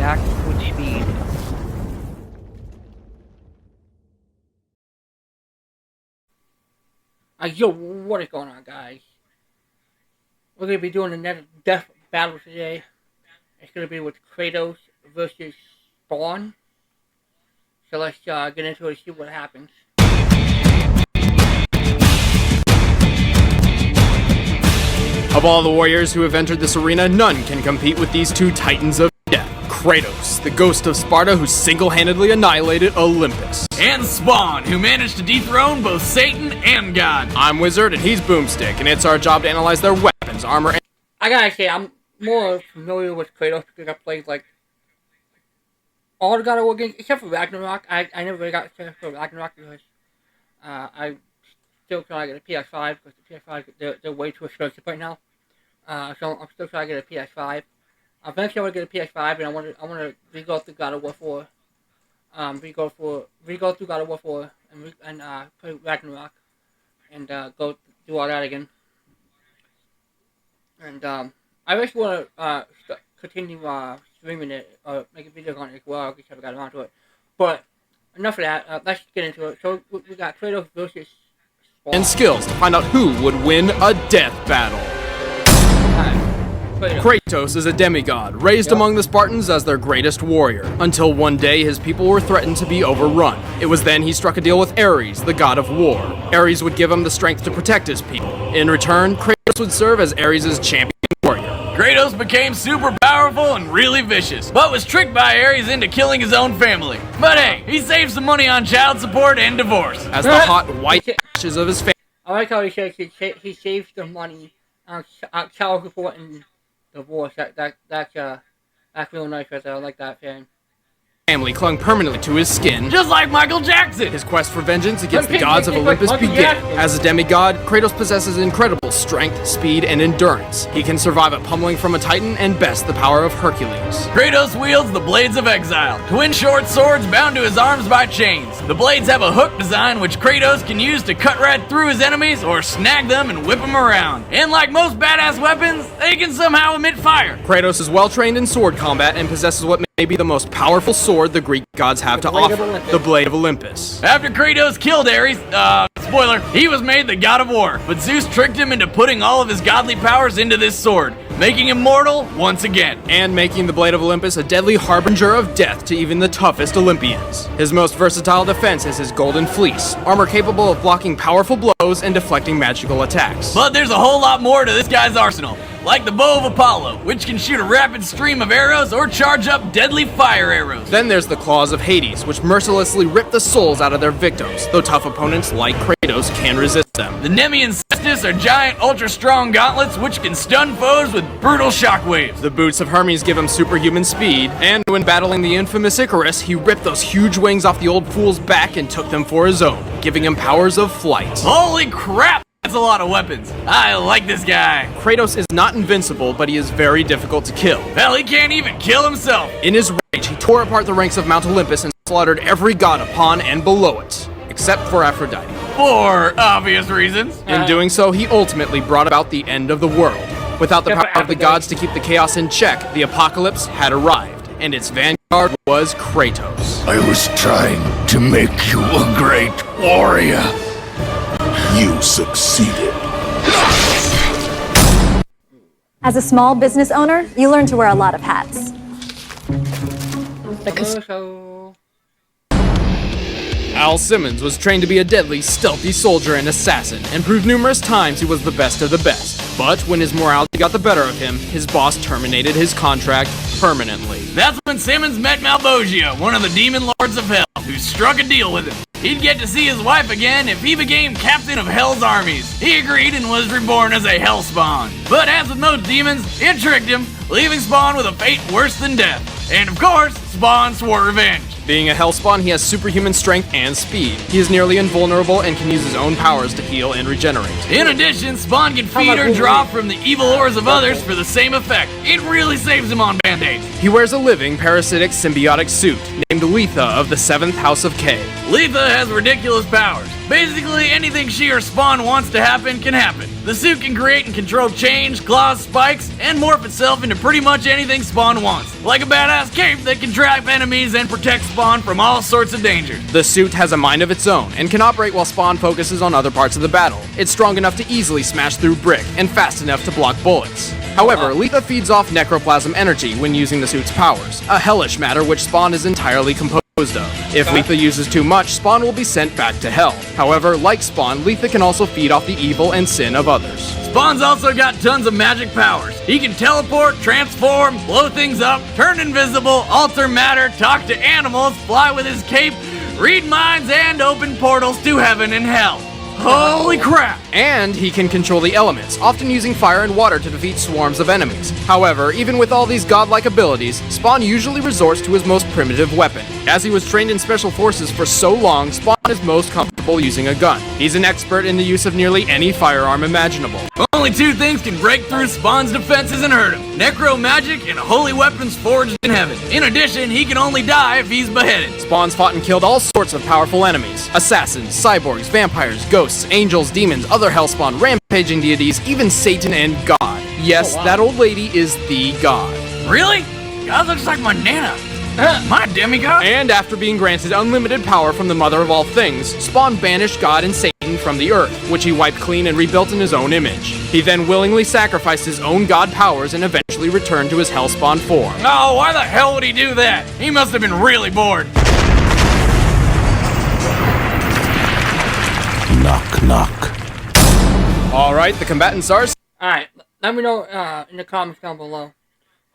attack with speed. Yo, what is going on, guys? We're gonna be doing another death battle today. It's gonna be with Kratos versus Spawn. So let's get into it and see what happens. Of all the warriors who have entered this arena, none can compete with these two titans of death. Kratos, the ghost of Sparta who single-handedly annihilated Olympus. And Spawn, who managed to dethrone both Satan and God. I'm Wizard and he's Boomstick, and it's our job to analyze their weapons, armor, and... I gotta say, I'm more familiar with Kratos because I played, like, all the God of War games, except for Ragnarok. I never really got a chance for Ragnarok because I still trying to get a PS5 because the PS5, they're way too expensive right now. So I'm still trying to get a PS5. Eventually I want to get a PS5 and I want to re-go through God of War 4. Re-go through God of War 4 and play Ragnarok and go do all that again. And I just want to continue streaming it or making videos on it as well. I just haven't got around to it. But enough of that. Let's get into it. So we got Kratos versus Spawn. and skills to find out who would win a death battle. Kratos is a demigod, raised among the Spartans as their greatest warrior, until one day his people were threatened to be overrun. It was then he struck a deal with Ares, the god of war. Ares would give him the strength to protect his people. In return, Kratos would serve as Ares' champion warrior. Kratos became super powerful and really vicious, but was tricked by Ares into killing his own family. But hey, he saved some money on child support and divorce. As the hot white ashes of his family... I like how he says he saved the money on child support and divorce. That's real nice right there. I like that, fan. family clung permanently to his skin. Just like Michael Jackson! His quest for vengeance against the gods of Olympus began. As a demigod, Kratos possesses incredible strength, speed, and endurance. He can survive a pummeling from a titan and best the power of Hercules. Kratos wields the Blades of Exile, twin short swords bound to his arms by chains. The blades have a hook design which Kratos can use to cut right through his enemies or snag them and whip them around. And like most badass weapons, they can somehow emit fire. Kratos is well trained in sword combat and possesses what may be the most powerful sword the Greek gods have to offer, the Blade of Olympus. After Kratos killed Ares, spoiler, he was made the god of war, but Zeus tricked him into putting all of his godly powers into this sword, making him mortal once again. And making the Blade of Olympus a deadly harbinger of death to even the toughest Olympians. His most versatile defense is his golden fleece, armor capable of blocking powerful blows and deflecting magical attacks. But there's a whole lot more to this guy's arsenal. Like the bow of Apollo, which can shoot a rapid stream of arrows or charge up deadly fire arrows. Then there's the claws of Hades, which mercilessly rip the souls out of their victims, though tough opponents like Kratos can resist them. The Nemean Cestus are giant, ultra-strong gauntlets which can stun foes with brutal shockwaves. The boots of Hermes give him superhuman speed, and when battling the infamous Icarus, he ripped those huge wings off the old fool's back and took them for his own, giving him powers of flight. Holy crap! That's a lot of weapons. I like this guy. Kratos is not invincible, but he is very difficult to kill. Hell, he can't even kill himself. In his rage, he tore apart the ranks of Mount Olympus and slaughtered every god upon and below it, except for Aphrodite. For obvious reasons. In doing so, he ultimately brought about the end of the world. Without the power of the gods to keep the chaos in check, the apocalypse had arrived, and its vanguard was Kratos. I was trying to make you a great warrior. You succeeded. As a small business owner, you learn to wear a lot of hats. Al Simmons was trained to be a deadly, stealthy soldier and assassin, and proved numerous times he was the best of the best. But when his morality got the better of him, his boss terminated his contract permanently. That's when Simmons met Malbogia, one of the demon lords of hell, who struck a deal with him. He'd get to see his wife again if he became captain of Hell's armies. He agreed and was reborn as a Hellspawn. But as with most demons, it tricked him, leaving Spawn with a fate worse than death. And of course, Spawn swore revenge. Being a Hellspawn, he has superhuman strength and speed. He is nearly invulnerable and can use his own powers to heal and regenerate. In addition, Spawn can feed or draw from the evil ores of others for the same effect. It really saves him on band-aids. He wears a living parasitic symbiotic suit named Letha of the 7th House of K. Letha has ridiculous powers. Basically, anything she or Spawn wants to happen can happen. The suit can create and control change, claws, spikes, and morph itself into pretty much anything Spawn wants. Like a badass cape that can trap enemies and protect Spawn from all sorts of dangers. The suit has a mind of its own and can operate while Spawn focuses on other parts of the battle. It's strong enough to easily smash through brick and fast enough to block bullets. However, Letha feeds off necroplasm energy when using the suit's powers, a hellish matter which Spawn is entirely composed of. If Letha uses too much, Spawn will be sent back to hell. However, like Spawn, Letha can also feed off the evil and sin of others. Spawn's also got tons of magic powers. He can teleport, transform, blow things up, turn invisible, alter matter, talk to animals, fly with his cape, read minds, and open portals to heaven and hell. Holy crap! And he can control the elements, often using fire and water to defeat swarms of enemies. However, even with all these godlike abilities, Spawn usually resorts to his most primitive weapon. As he was trained in special forces for so long, Spawn is most comfortable using a gun. He's an expert in the use of nearly any firearm imaginable. Only two things can break through Spawn's defenses and hurt him: necro magic and holy weapons forged in heaven. In addition, he can only die if he's beheaded. Spawn's fought and killed all sorts of powerful enemies: assassins, cyborgs, vampires, ghosts, angels, demons, other hellspawn, rampaging deities, even Satan and God. Yes, that old lady is the god. Really? God looks like my nana. My demigod? And after being granted unlimited power from the mother of all things, Spawn banished God and Satan from the earth, which he wiped clean and rebuilt in his own image. He then willingly sacrificed his own god powers and eventually returned to his hellspawn form. Oh, why the hell would he do that? He must have been really bored. Knock, knock. Alright, the combatants are... Alright, let me know in the comments down below.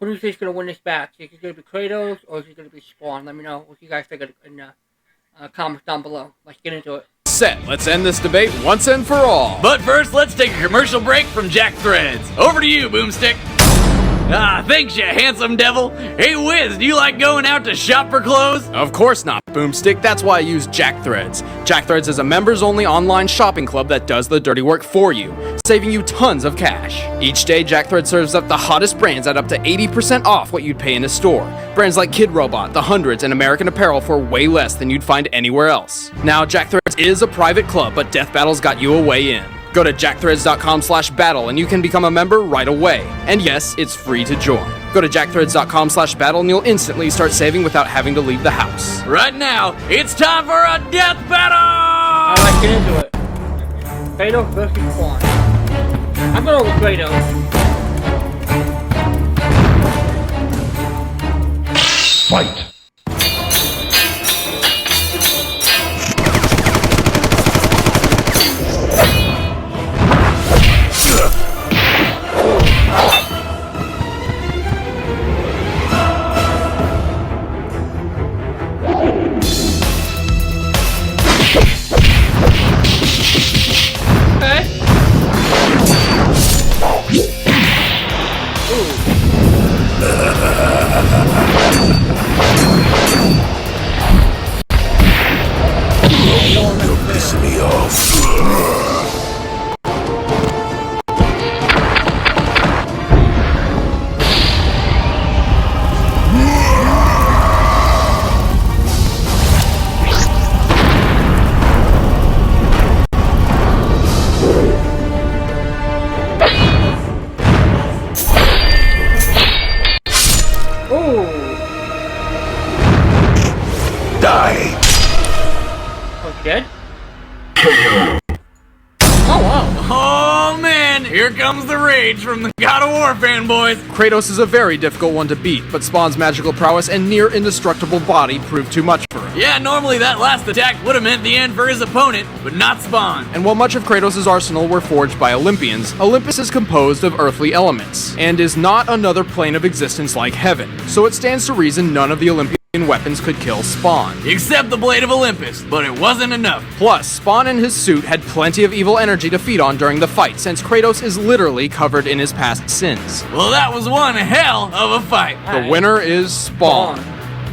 Who do you think is going to win this match? Is it going to be Kratos or is it going to be Spawn? Let me know what you guys think in the comments down below. Let's get into it. Set. Let's end this debate once and for all. But first, let's take a commercial break from Jack Threads. Over to you, Boomstick. Ah, thanks, you handsome devil. Hey, Wiz, do you like going out to shop for clothes? Of course not, Boomstick. That's why I use Jack Threads. Jack Threads is a members-only online shopping club that does the dirty work for you, saving you tons of cash. Each day, Jack Threads serves up the hottest brands at up to 80% off what you'd pay in a store. Brands like Kid Robot, The Hundreds, and American Apparel for way less than you'd find anywhere else. Now, Jack Threads is a private club, but Death Battle's got you a way in. Go to jackthreads.com/battle and you can become a member right away. And yes, it's free to join. Go to jackthreads.com/battle and you'll instantly start saving without having to leave the house. Right now, it's time for a death battle! Alright, get into it. Kratos versus Spawn. I'm going with Kratos. Fight. Piss me off. Die. Oh, dead? Oh, wow. Oh man, here comes the rage from the God of War fanboys. Kratos is a very difficult one to beat, but Spawn's magical prowess and near indestructible body proved too much for him. Yeah, normally that last attack would have meant the end for his opponent, but not Spawn. And while much of Kratos' arsenal were forged by Olympians, Olympus is composed of earthly elements, and is not another plane of existence like heaven, so it stands to reason none of the Olympian weapons could kill Spawn. Except the Blade of Olympus, but it wasn't enough. Plus, Spawn and his suit had plenty of evil energy to feed on during the fight, since Kratos is literally covered in his past sins. Well, that was one hell of a fight. The winner is Spawn.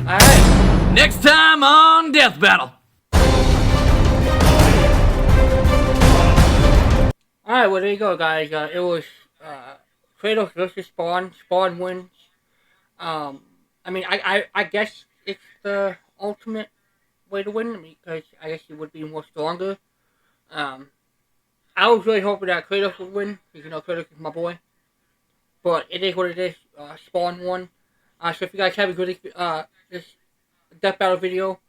Alright. Next time on Death Battle. Alright, well, there you go, guys. It was Kratos versus Spawn. Spawn wins. I mean, I guess it's the ultimate way to win because I guess he would be more stronger. Um, I was really hoping that Kratos would win because Kratos is my boy. But it is what it is. Spawn won. So if you guys have a good this Death Battle video,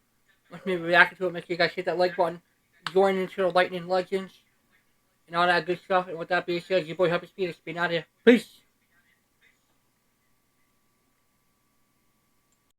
with me reacting to it, make sure you guys hit that like button, join into the Lightning Legends, and all that good stuff. And with that being said, your boy Happy Speed is being out of here. Peace.